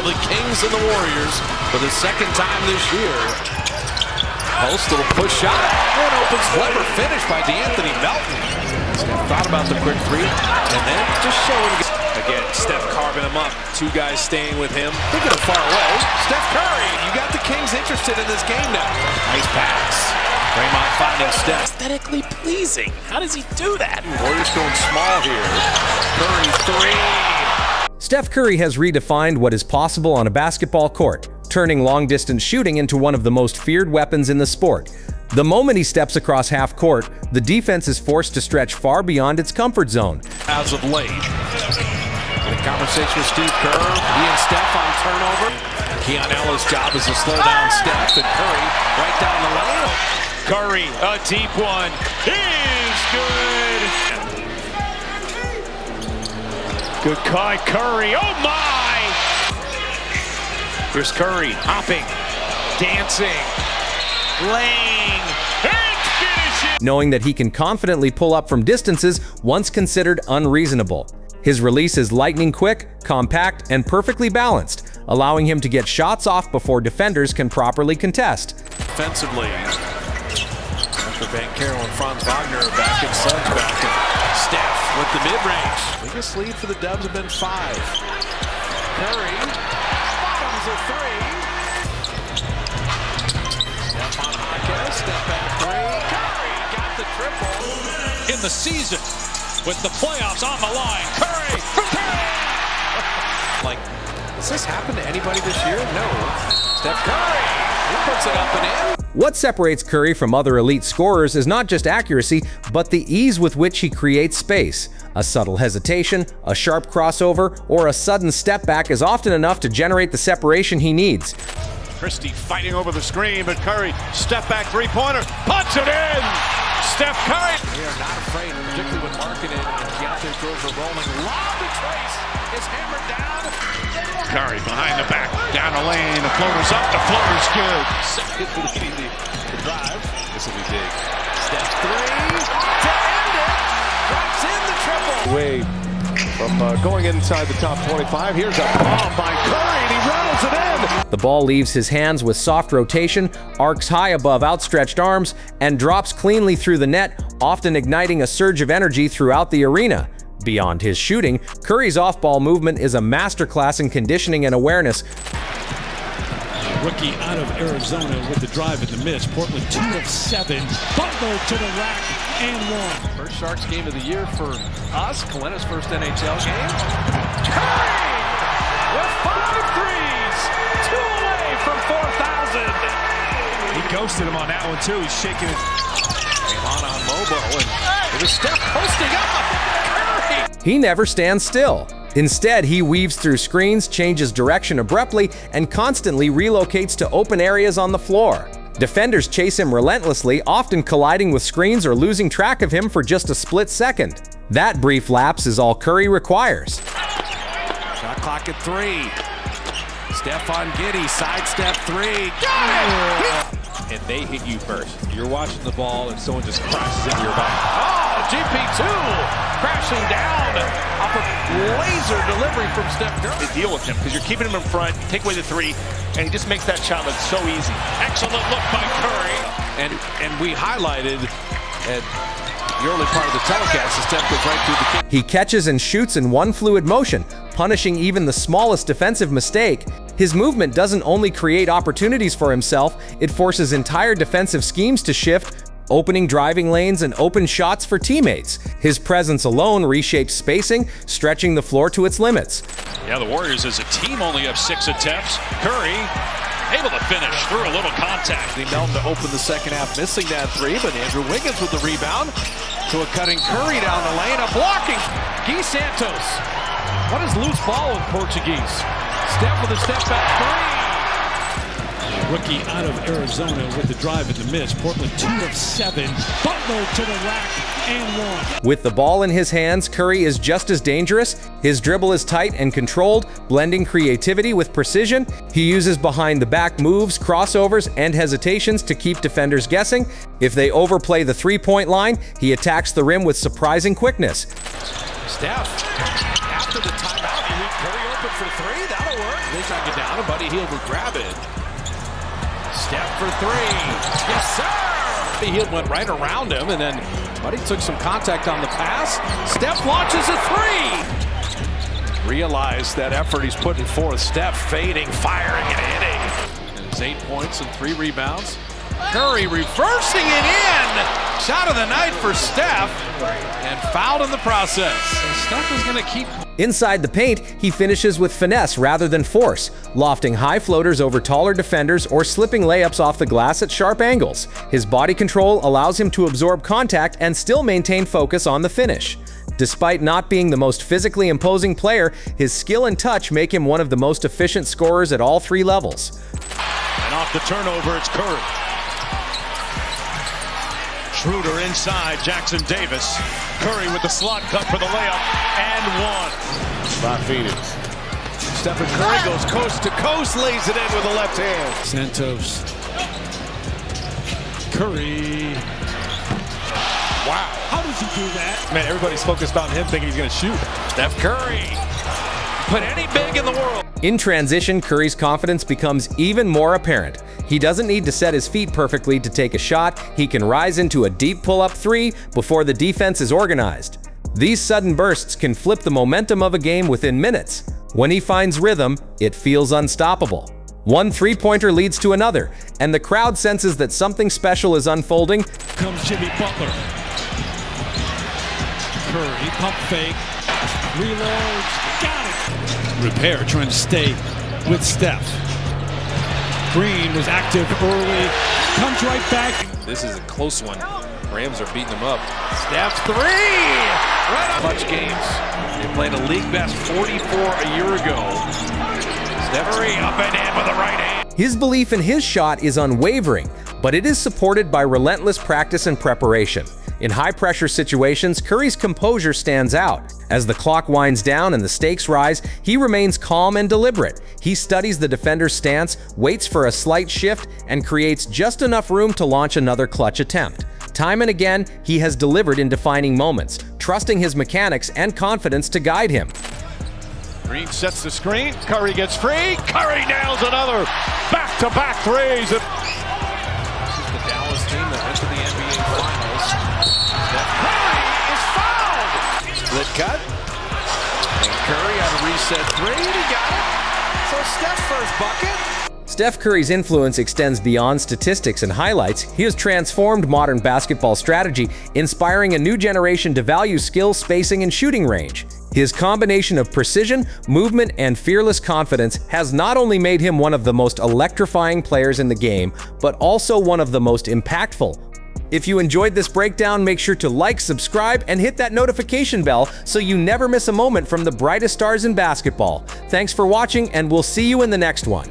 the Kings and the Warriors for the second time this year. Post, little push shot. One opens, clever finish by D'Anthony Melton. Steph thought about the quick three, and then just showing. Again, Steph carving him up. Two guys staying with him. Thinking of far away. Steph Curry, you got the Kings interested in this game now. Nice pass. Draymond finding Steph. Aesthetically pleasing. How does he do that? Warriors going small here. Curry three. Steph Curry has redefined what is possible on a basketball court, turning long-distance shooting into one of the most feared weapons in the sport. The moment he steps across half court, the defense is forced to stretch far beyond its comfort zone. As of late, the conversation with Steve Kerr, he and Steph on turnover. Keanella's job is to slow down Steph, and Curry right down the lane. Curry, a deep one, is good. Good cut, Curry, oh my! Here's Curry, hopping, dancing, laying, and finishing! Knowing that he can confidently pull up from distances once considered unreasonable. His release is lightning quick, compact, and perfectly balanced, allowing him to get shots off before defenders can properly contest. Defensively, after Banchero and Franz Wagner are back and Suggs back, and Steph with the mid-range. Biggest lead for the Dubs have been 5. Curry, bottoms of 3. Steph on Hawkes, step back 3. Curry got the triple. In the season, with the playoffs on the line, Curry from Curry! Like, does this happen to anybody this year? No. Steph Curry, he puts it up and in. What separates Curry from other elite scorers is not just accuracy, but the ease with which he creates space. A subtle hesitation, a sharp crossover, or a sudden step back is often enough to generate the separation he needs. Christie fighting over the screen, but Curry, step back three-pointer, puts it in! Steph Curry! They are not afraid, particularly with Marketed and Keontae George are rolling. Lob to Trace is hammered down. Curry behind the back, down the lane, the floater's up, the floater's good. Second to the drive. This will be big. Steph's three to end it. Drops in the triple. Way from going inside the top 25. Here's a bomb by Curry, and he rattles it in. The ball leaves his hands with soft rotation, arcs high above outstretched arms, and drops cleanly through the net, often igniting a surge of energy throughout the arena. Beyond his shooting, Curry's off-ball movement is a masterclass in conditioning and awareness. Rookie out of Arizona with the drive and the miss. Portland 2 of 7. Butler to the rack and 1. First Sharks game of the year for us. Kalena's first NHL game. Curry with 5 threes. 2 away from 4,000. He ghosted him on that one too. He's shaking it. Came on Mobo, and it was Steph posting up. Curry. He never stands still. Instead, he weaves through screens, changes direction abruptly, and constantly relocates to open areas on the floor. Defenders chase him relentlessly, often colliding with screens or losing track of him for just a split second. That brief lapse is all Curry requires. Shot clock at 3. Steph on Giddey, sidestep 3. Got it! And they hit you first. You're watching the ball and someone just crashes into your back. Oh, GP2 crashing down off a laser delivery from Steph Curry. They deal with him because you're keeping him in front, take away the 3, and he just makes that shot look so easy. Excellent look by Curry. And we highlighted at the early part of the telecast, the Steph goes right through the kick. He catches and shoots in one fluid motion, punishing even the smallest defensive mistake. His movement doesn't only create opportunities for himself, it forces entire defensive schemes to shift, opening driving lanes and open shots for teammates. His presence alone reshapes spacing, stretching the floor to its limits. Yeah, the Warriors as a team only have 6 attempts. Curry able to finish through a little contact. Melton to open the second half, missing that 3, but Andrew Wiggins with the rebound to a cutting Curry down the lane, a blocking Gui Santos. What is loose ball in Portuguese? Steph with a step back 3. Rookie out of Arizona with the drive and the miss. Portland 2 of 7. Butler to the rack and 1. With the ball in his hands, Curry is just as dangerous. His dribble is tight and controlled, blending creativity with precision. He uses behind-the-back moves, crossovers, and hesitations to keep defenders guessing. If they overplay the three-point line, he attacks the rim with surprising quickness. Steph, after the timeout, you leave Curry open for 3. That'll work. second down, and Buddy Hield will grab it. Steph for three. Yes, sir! Buddy Hield went right around him, and then Buddy took some contact on the pass. Steph launches a three. Realize that effort he's putting forth. Steph fading, firing, and hitting. And it's 8 points and 3 rebounds. Curry reversing it in. Shot of the night for Steph, and fouled in the process. And Steph is going to keep. Inside the paint, he finishes with finesse rather than force, lofting high floaters over taller defenders or slipping layups off the glass at sharp angles. His body control allows him to absorb contact and still maintain focus on the finish. Despite not being the most physically imposing player, his skill and touch make him one of the most efficient scorers at all 3 levels. And off the turnover, it's Curry. Schroeder inside, Jackson Davis. Curry with the slot cut for the layup, and one. By Phoenix. Stephen Curry goes coast to coast, lays it in with the left hand. Santos. Curry. Wow. How does he do that? Man, everybody's focused on him thinking he's going to shoot. Steph Curry. Put any big in the world. In transition, Curry's confidence becomes even more apparent. He doesn't need to set his feet perfectly to take a shot. He can rise into a deep pull-up 3 before the defense is organized. These sudden bursts can flip the momentum of a game within minutes. When he finds rhythm, it feels unstoppable. One 3-pointer leads to another, and the crowd senses that something special is unfolding. Comes Jimmy Butler. Curry, pump fake, reloads, got it. Repair trying to stay with Steph. Green was active early, comes right back. This is a close one. Rams are beating them up. Steph three! Right on. Much games. They played a league best 44 a year ago. Steph Curry up and in with the right hand. His belief in his shot is unwavering, but it is supported by relentless practice and preparation. In high-pressure situations, Curry's composure stands out. As the clock winds down and the stakes rise, he remains calm and deliberate. He studies the defender's stance, waits for a slight shift, and creates just enough room to launch another clutch attempt. Time and again, he has delivered in defining moments, trusting his mechanics and confidence to guide him. Green sets the screen. Curry gets free. Curry nails another. Back-to-back threes. This is the Dallas team that went to the NBA Finals. Steph Curry is fouled. Split cut. And Curry on a reset three. He got it. So Steph's first bucket. Steph Curry's influence extends beyond statistics and highlights. He has transformed modern basketball strategy, inspiring a new generation to value skill, spacing, and shooting range. His combination of precision, movement, and fearless confidence has not only made him one of the most electrifying players in the game, but also one of the most impactful. If you enjoyed this breakdown, make sure to like, subscribe, and hit that notification bell so you never miss a moment from the brightest stars in basketball. Thanks for watching, and we'll see you in the next one.